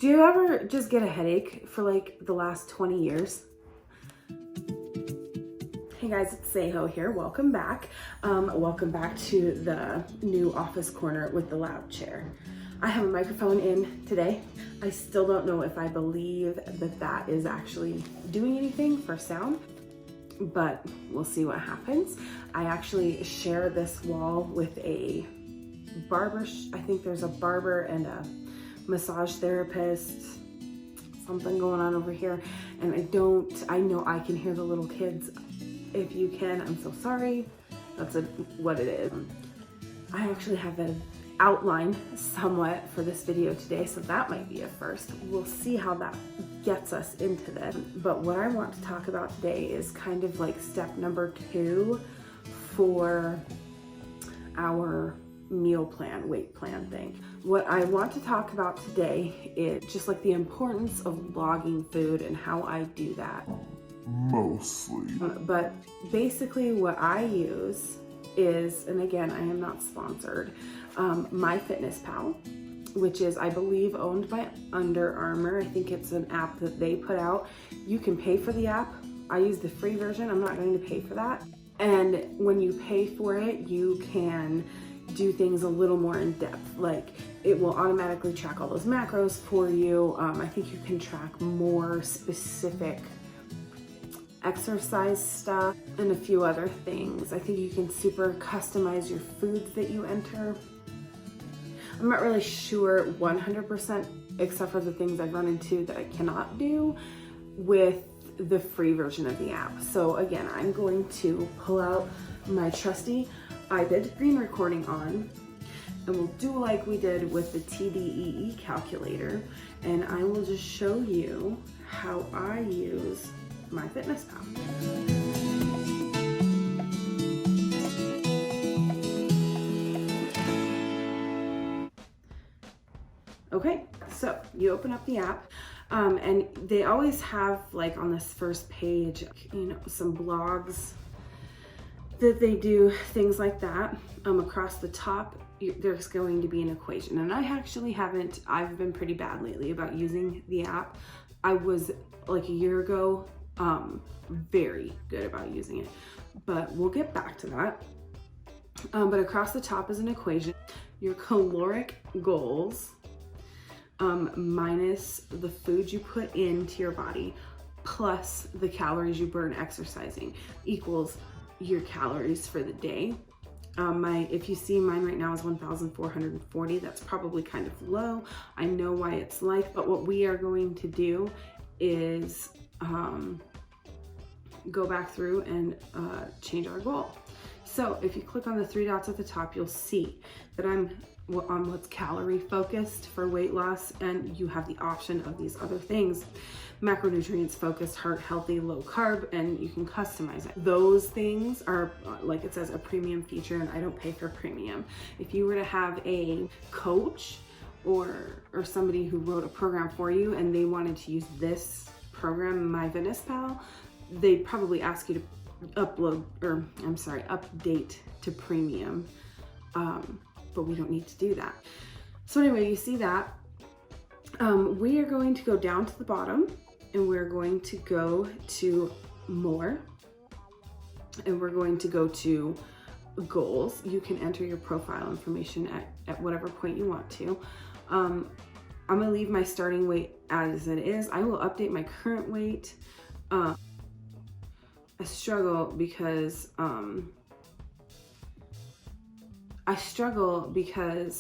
Do you ever just get a headache for like the last 20 years? Hey guys, it's Seho here. Welcome back. Welcome back to the new office corner with the loud chair. I have a microphone in today. I still don't know if I believe that that is actually doing anything for sound, but we'll see what happens. I actually share this wall with a barber. I think there's a barber and a massage therapist, something going on over here. And I know I can hear the little kids. If you can, I'm so sorry. That's what it is. I actually have an outline somewhat for this video today, so that might be a first. We'll see how that gets us into this. But what I want to talk about today is kind of like step number 2 for our meal plan, weight plan thing. What I want to talk about today is just like the importance of logging food and how I do that. Mostly. But basically what I use is, and again, I am not sponsored, MyFitnessPal, which is, I believe, owned by Under Armour. I think it's an app that they put out. You can pay for the app. I use the free version. I'm not going to pay for that. And when you pay for it, you can do things a little more in depth. Like it will automatically track all those macros for you. I think you can track more specific exercise stuff and a few other things. I think you can super customize your foods that you enter. I'm not really sure 100%, except for the things I've run into that I cannot do with the free version of the app. So again, I'm going to pull out my trusty iBid screen recording on, and we'll do like we did with the TDEE calculator, and I will just show you how I use MyFitnessPal. Okay, so you open up the app, and they always have, like on this first page, you know, some blogs that they do, things like that. Across the top, there's going to be an equation, and I actually haven't. I've been pretty bad lately about using the app. I was like a year ago very good about using it, but we'll get back to that. But across the top is an equation. Your caloric goals minus the food you put into your body plus the calories you burn exercising equals your calories for the day. If you see, mine right now is 1,440. That's probably kind of low. I know why it's like, but what we are going to do is go back through and change our goal. So if you click on the 3 dots at the top, you'll see that I'm on what's calorie focused for weight loss, and you have the option of these other things: macronutrients focused, heart healthy, low carb, and you can customize it. Those things are, like it says, a premium feature, and I don't pay for premium. If you were to have a coach or somebody who wrote a program for you and they wanted to use this program, MyFitnessPal, they'd probably ask you to update to premium, but we don't need to do that. So anyway, you see that. We are going to go down to the bottom, and we're going to go to more, and we're going to go to goals. You can enter your profile information at whatever point you want to. I'm gonna leave my starting weight as it is. I will update my current weight. I struggle because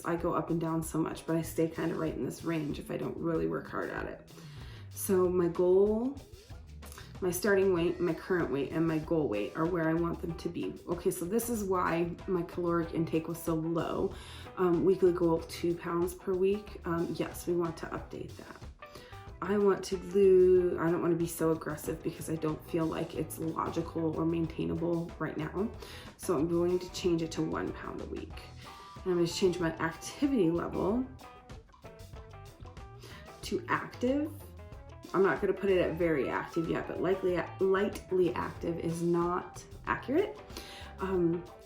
I go up and down so much, but I stay kind of right in this range if I don't really work hard at it. So my goal, my starting weight, my current weight, and my goal weight are where I want them to be. Okay, so this is why my caloric intake was so low. Weekly goal, 2 pounds per week. Yes, we want to update that. I don't want to be so aggressive because I don't feel like it's logical or maintainable right now. So I'm going to change it to 1 pound a week. And I'm going to change my activity level to active. I'm not going to put it at very active yet, but lightly active is not accurate.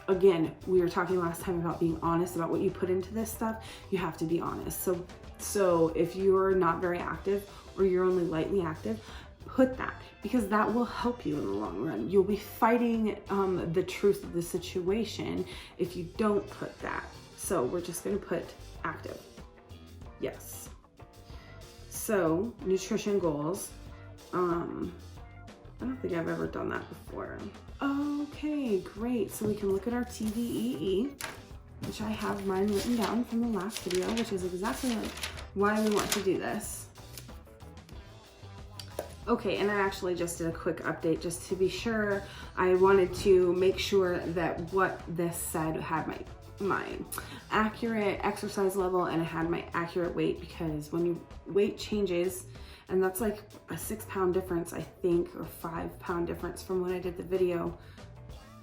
Again, we were talking last time about being honest about what you put into this stuff. You have to be honest. So So if you're not very active or you're only lightly active, put that, because that will help you in the long run. You'll be fighting the truth of the situation if you don't put that. So we're just gonna put active. Yes. So nutrition goals. I don't think I've ever done that before. Okay, great. So we can look at our TDEE, which I have mine written down from the last video, which is exactly like why we want to do this. Okay, and I actually just did a quick update just to be sure. I wanted to make sure that what this said had my accurate exercise level and it had my accurate weight, because when your weight changes, and that's like a 6-pound difference, I think, or 5-pound difference from when I did the video.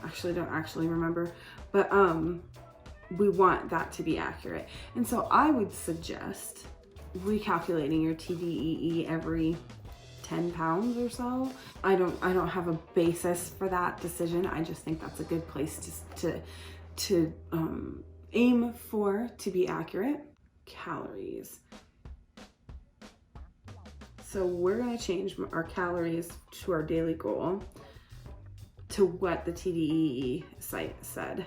Actually, don't actually remember, but we want that to be accurate. And so I would suggest recalculating your TDEE every 10 pounds or so. I don't have a basis for that decision. I just think that's a good place to aim for to be accurate. Calories. So we're gonna change our calories to our daily goal to what the TDEE site said.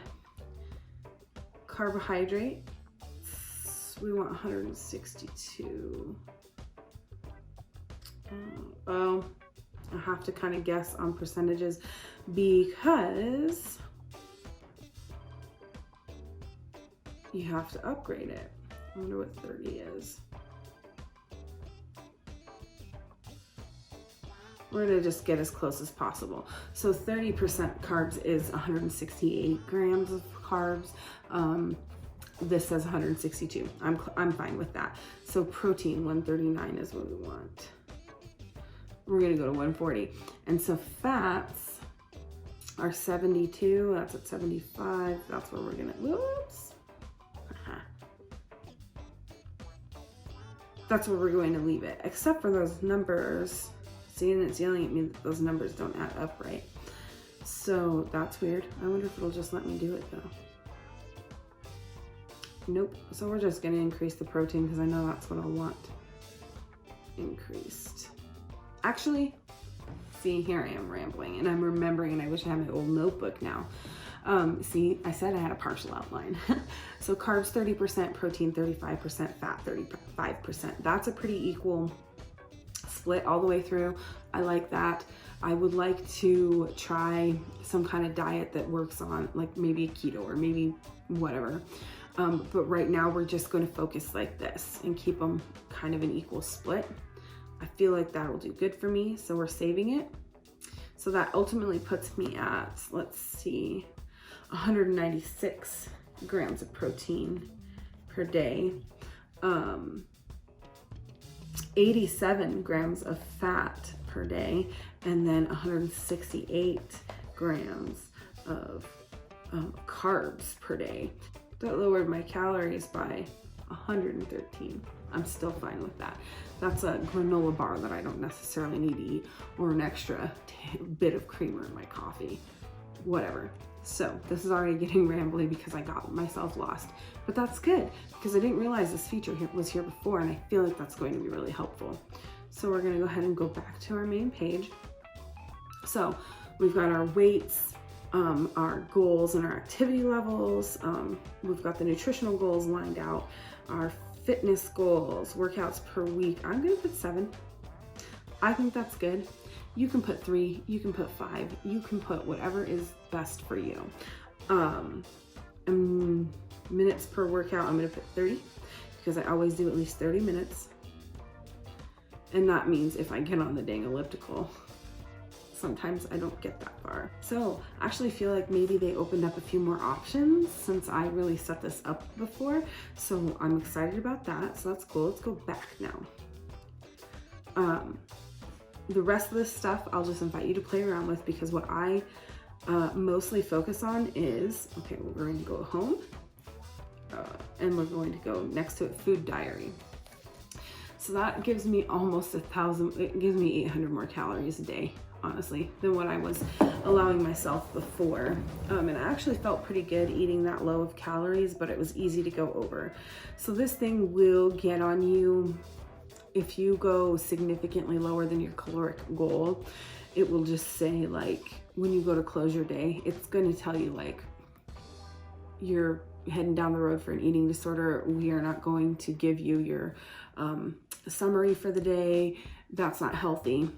Carbohydrate, we want 162. Oh, I have to kind of guess on percentages because you have to upgrade it. I wonder what 30 is. We're gonna just get as close as possible. So 30% carbs is 168 grams of carbs. This says 162. I'm fine with that. So protein, 139 is what we want. We're gonna go to 140. And so fats are 72, that's at 75. That's where we're gonna, whoops. That's where we're going to leave it, except for those numbers. See, and it's yelling at me that those numbers don't add up right. So that's weird. I wonder if it'll just let me do it though. Nope. So we're just gonna increase the protein because I know that's what I want. Increased. Actually, see, here I am rambling and I'm remembering, and I wish I had my old notebook now. See, I said I had a partial outline. So carbs 30%, protein 35%, fat 35%. That's a pretty equal split all the way through. I like that. I would like to try some kind of diet that works on like maybe a keto or maybe whatever. But right now we're just going to focus like this and keep them kind of an equal split. I feel like that will do good for me. So we're saving it. So that ultimately puts me at, let's see, 196 grams of protein per day. 87 grams of fat per day, and then 168 grams of carbs per day. That lowered my calories by 113. I'm still fine with that. That's a granola bar that I don't necessarily need to eat, or an extra bit of creamer in my coffee, whatever. So this is already getting rambly because I got myself lost, but that's good because I didn't realize this feature was here before, and I feel like that's going to be really helpful. So we're gonna go ahead and go back to our main page. So we've got our weights, our goals and our activity levels. We've got the nutritional goals lined out, our fitness goals, workouts per week. I'm gonna put 7. I think that's good. You can put 3, you can put 5, you can put whatever is best for you. Minutes per workout, I'm gonna put 30 because I always do at least 30 minutes. And that means if I get on the dang elliptical, sometimes I don't get that far. So I actually feel like maybe they opened up a few more options since I really set this up before. So I'm excited about that. So that's cool. Let's go back now. The rest of this stuff, I'll just invite you to play around with, because what I mostly focus on is, okay, we're going to go home and we're going to go next to it, food diary. So that gives me almost 1,000, it gives me 800 more calories a day, honestly, than what I was allowing myself before. And I actually felt pretty good eating that low of calories, but it was easy to go over. So this thing will get on you if you go significantly lower than your caloric goal. It will just say, like, when you go to close your day, it's going to tell you, like, you're heading down the road for an eating disorder. We are not going to give you your summary for the day. That's not healthy,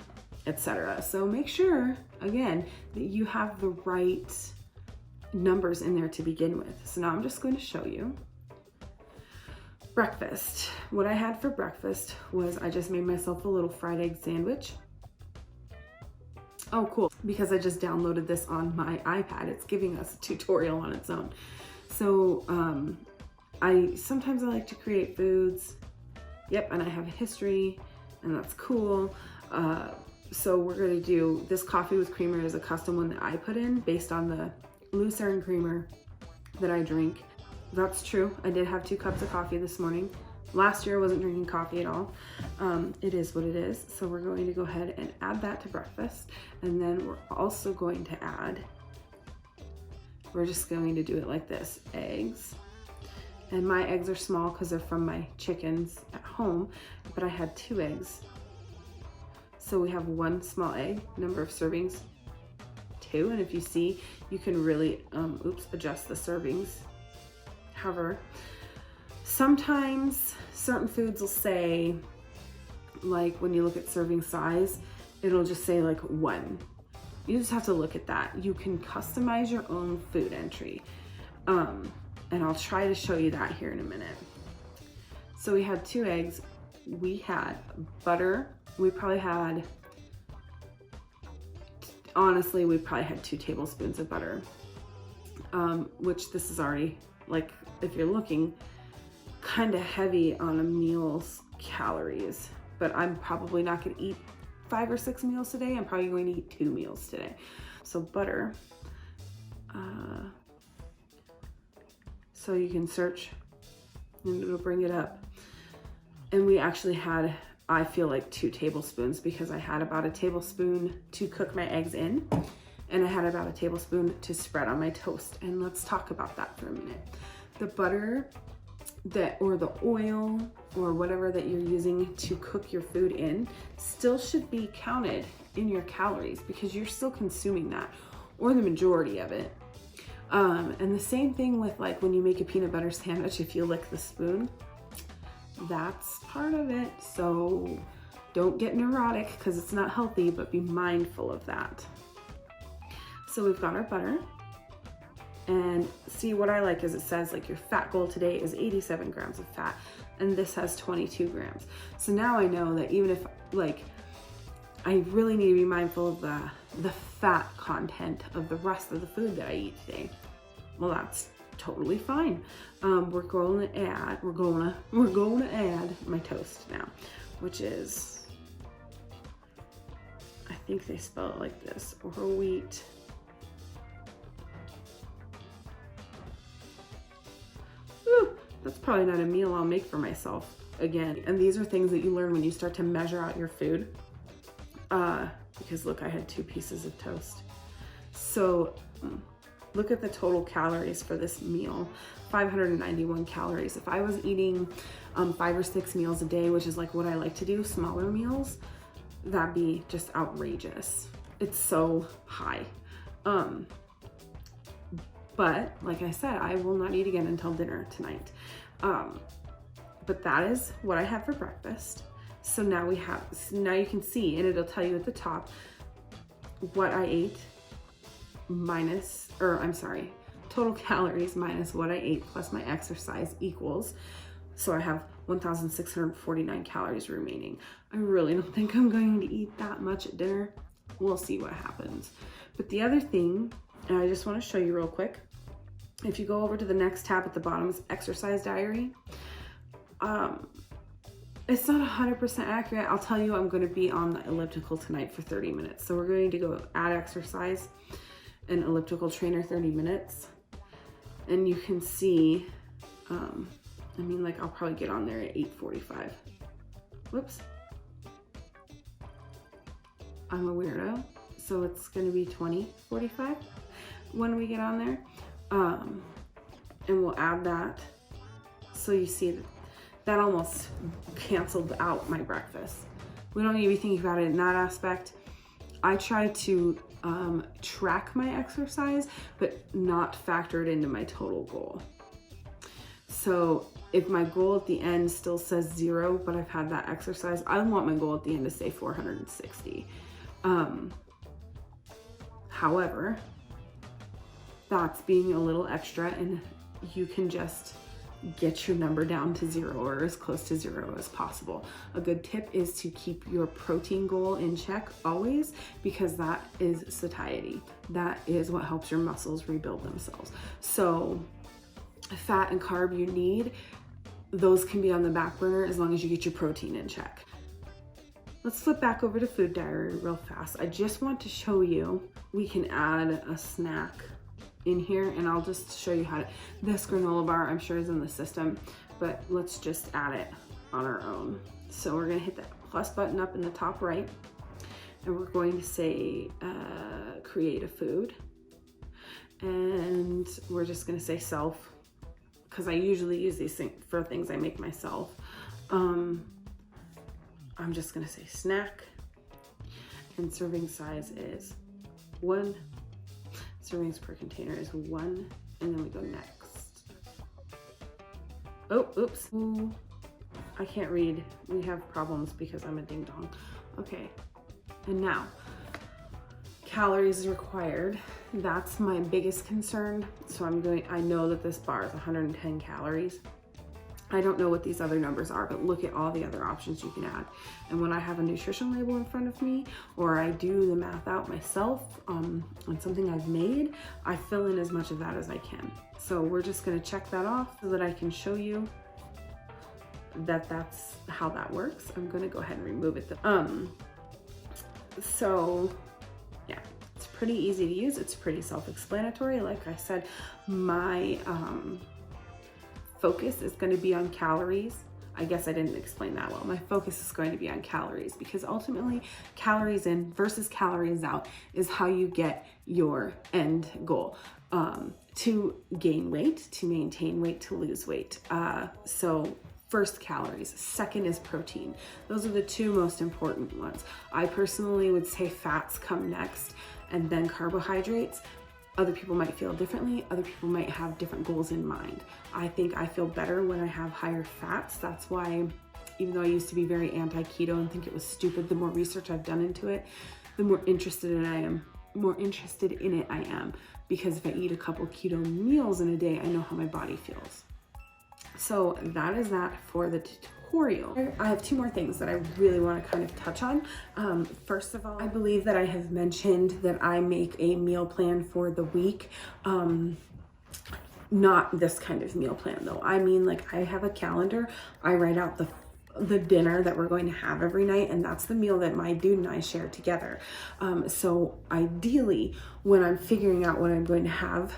etc. So make sure, again, that you have the right numbers in there to begin with. So now I'm just going to show you breakfast. What I had for breakfast was I just made myself a little fried egg sandwich. Oh, cool, because I just downloaded this on my iPad. It's giving us a tutorial on its own. So sometimes I like to create foods. Yep, and I have a history, and that's cool. So we're gonna do this coffee with creamer is a custom one that I put in based on the Lucerne creamer that I drink. That's true, I did have 2 cups of coffee this morning. Last year I wasn't drinking coffee at all. It is what it is. So we're going to go ahead and add that to breakfast. And then we're also going to add, we're just going to do it like this, eggs. And my eggs are small because they're from my chickens at home, but I had 2 eggs. So we have 1 small egg, number of servings, 2. And if you see, you can really, adjust the servings. However, sometimes certain foods will say, like when you look at serving size, it'll just say like 1. You just have to look at that. You can customize your own food entry. And I'll try to show you that here in a minute. So we had 2 eggs. We had butter. We probably had, honestly, we probably had 2 tablespoons of butter, which this is already, like, if you're looking, kind of heavy on a meal's calories, but I'm probably not going to eat 5 or 6 meals today. I'm probably going to eat 2 meals today. So butter, so you can search and it'll bring it up. And we actually had, I feel like 2 tablespoons because I had about a tablespoon to cook my eggs in, and I had about a tablespoon to spread on my toast. And let's talk about that for a minute. The butter or the oil or whatever that you're using to cook your food in still should be counted in your calories because you're still consuming that, or the majority of it. And the same thing with, like, when you make a peanut butter sandwich, if you lick the spoon, that's part of it. So don't get neurotic because it's not healthy, but be mindful of that. So we've got our butter. And see, what I like is it says, like, your fat goal today is 87 grams of fat, and this has 22 grams. So now I know that even if, like, I really need to be mindful of the fat content of the rest of the food that I eat today. Well, that's totally fine. We're going to add my toast now, which is, I think they spell it like this, or wheat. That's probably not a meal I'll make for myself again. And these are things that you learn when you start to measure out your food. Because look, I had 2 pieces of toast. So look at the total calories for this meal, 591 calories. If I was eating 5 or 6 meals a day, which is like what I like to do, smaller meals, that'd be just outrageous. It's so high. But like I said, I will not eat again until dinner tonight. But that is what I had for breakfast. So now now you can see, and it'll tell you at the top what I ate total calories minus what I ate plus my exercise equals. So I have 1,649 calories remaining. I really don't think I'm going to eat that much at dinner. We'll see what happens. But the other thing, and I just want to show you real quick, if you go over to the next tab at the bottom, is exercise diary. It's not 100% accurate. I'll tell you, I'm going to be on the elliptical tonight for 30 minutes. So we're going to go add exercise and elliptical trainer 30 minutes. And you can see, I'll probably get on there at 8:45. whoops. I'm a weirdo. So it's gonna be 20.45 when we get on there. And we'll add that. So you see that almost canceled out my breakfast. We don't need to be thinking about it in that aspect. I try to track my exercise, but not factor it into my total goal. So if my goal at the end still says 0, but I've had that exercise, I want my goal at the end to say 460. However, that's being a little extra, and you can just get your number down to 0 or as close to 0 as possible. A good tip is to keep your protein goal in check always, because that is satiety. That is what helps your muscles rebuild themselves. So fat and carb you need, those can be on the back burner as long as you get your protein in check. Let's flip back over to food diary real fast. I just want to show you, we can add a snack in here, and I'll just show you how to, this granola bar I'm sure is in the system, but let's just add it on our own. So we're gonna hit that plus button up in the top right, and we're going to say create a food, and we're just gonna say self, because I usually use these things for things I make myself. I'm just gonna say snack, and serving size is 1. Servings per container is 1, and then we go next. Oh, oops. Ooh, I can't read. We have problems because I'm a ding dong. Okay, and now, calories required. That's my biggest concern. So I know that this bar is 110 calories. I don't know what these other numbers are, but look at all the other options you can add. And when I have a nutrition label in front of me, or I do the math out myself on something I've made, I fill in as much of that as I can. So we're just gonna check that off so that I can show you that that's how that works. I'm gonna go ahead and remove it. So yeah, it's pretty easy to use. It's pretty self-explanatory. Like I said, my focus is going to be on calories. I guess I didn't explain that well. My focus is going to be on calories, because ultimately calories in versus calories out is how you get your end goal. To gain weight, to maintain weight, to lose weight. So first calories, second is protein. Those are the two most important ones. I personally would say fats come next, and then carbohydrates. Other people might feel differently. Other people might have different goals in mind. I think I feel better when I have higher fats. That's why, even though I used to be very anti-keto and think it was stupid, the more research I've done into it, the more interested in it I am. Because if I eat a couple keto meals in a day, I know how my body feels. So that is that for the tutorial. I have 2 more things that I really want to kind of touch on. First of all, I believe that I have mentioned that I make a meal plan for the week. Not this kind of meal plan though. I mean, like, I have a calendar. I write out the dinner that we're going to have every night, and that's the meal that my dude and I share together. So ideally, when I'm figuring out what I'm going to have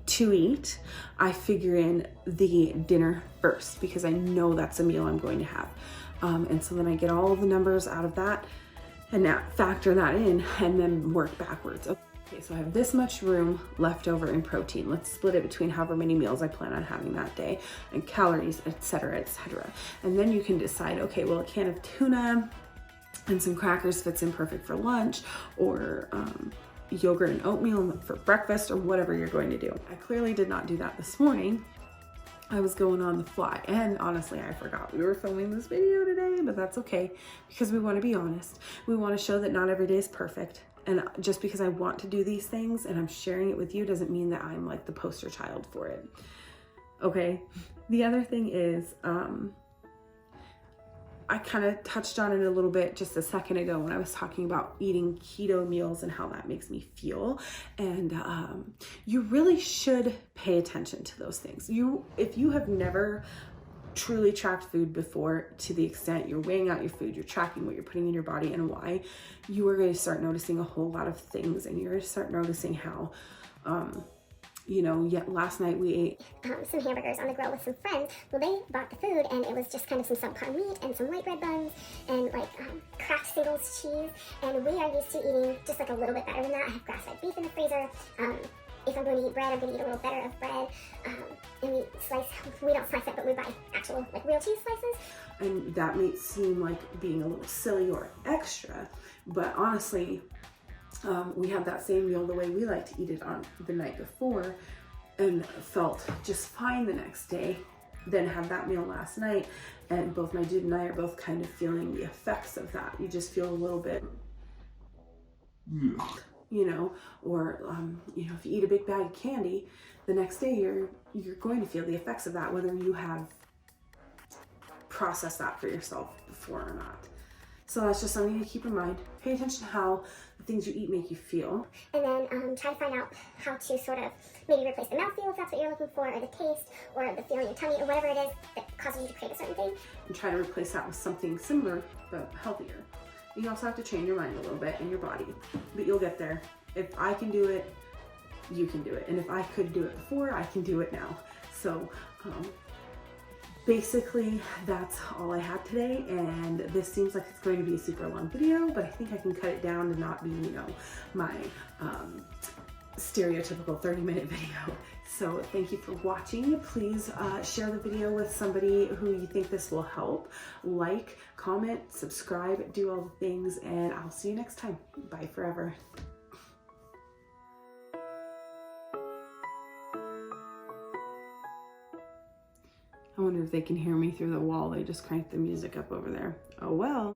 to eat, I figure in the dinner first, because I know that's a meal I'm going to have. And so then I get all the numbers out of that and now factor that in and then work backwards. Okay, so I have this much room left over in protein. Let's split it between however many meals I plan on having that day, and calories, etc., etc. And then you can decide, okay, well, a can of tuna and some crackers fits in perfect for lunch, or yogurt and oatmeal for breakfast, or whatever you're going to do. I clearly did not do that this morning. I was going on the fly, and honestly, I forgot we were filming this video today, but that's okay, because we want to be honest. We want to show that not every day is perfect. And just because I want to do these things and I'm sharing it with you doesn't mean that I'm like the poster child for it. Okay. The other thing is, I kind of touched on it a little bit just a second ago when I was talking about eating keto meals and how that makes me feel. And you really should pay attention to those things. If you have never truly tracked food before, to the extent you're weighing out your food, you're tracking what you're putting in your body and why, you are going to start noticing a whole lot of things, and you're going to start noticing how yet last night we ate some hamburgers on the grill with some friends. Well, they bought the food, and it was just kind of some subpar meat and some white bread buns and like Kraft Singles cheese. And we are used to eating just like a little bit better than that. I have grass-fed beef in the freezer. If I'm going to eat bread, I'm going to eat a little better of bread. And we don't slice it, but we buy actual like real cheese slices. And that may seem like being a little silly or extra, but honestly, we had that same meal the way we like to eat it on the night before and felt just fine the next day. Then had that meal last night, and both my dude and I are both kind of feeling the effects of that. You just feel a little bit, or if you eat a big bag of candy, the next day you're going to feel the effects of that, whether you have processed that for yourself before or not. So that's just something to keep in mind. Pay attention to how the things you eat make you feel. And then try to find out how to sort of maybe replace the mouthfeel if that's what you're looking for, or the taste, or the feeling in your tummy, or whatever it is that causes you to crave a certain thing. And try to replace that with something similar, but healthier. You also have to train your mind a little bit and your body, but you'll get there. If I can do it, you can do it. And if I could do it before, I can do it now. So, basically, that's all I had today, and this seems like it's going to be a super long video, but I think I can cut it down to not be, my stereotypical 30-minute video. So thank you for watching. Please share the video with somebody who you think this will help. Like, comment, subscribe, do all the things, and I'll see you next time. Bye forever. I wonder if they can hear me through the wall. They just cranked the music up over there. Oh well.